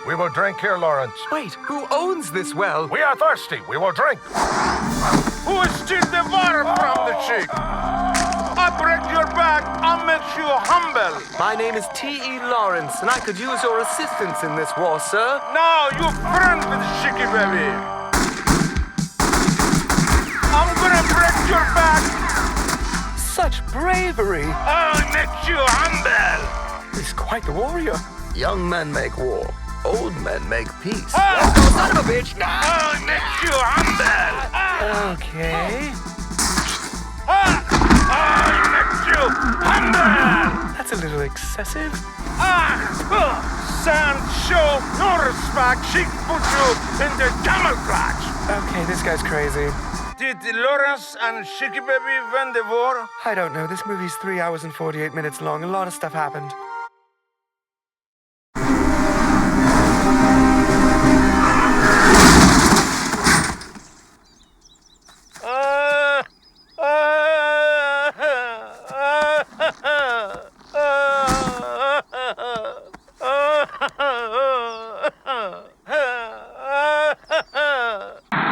We will drink here, Lawrence. Wait, who owns this well? We are thirsty. We will drink. Who steal the water from the Sheik? I break your back, I'll make you humble. My name is T.E. Lawrence, and I could use your assistance in this war, sir. Now you friend with Sheiky baby. I'm gonna break your back. Such bravery. I'll make you humble. He's quite the warrior. Young men make war. Old men make peace. Son of a bitch! I'll make you humble. Okay. I'll make you humble. That's a little excessive. Sand show no respect. She put you in the camel clutch. Okay, this guy's crazy. Did Lawrence and Sheiky baby win the war? I don't know. This movie's 3 hours and 48 minutes long. A lot of stuff happened.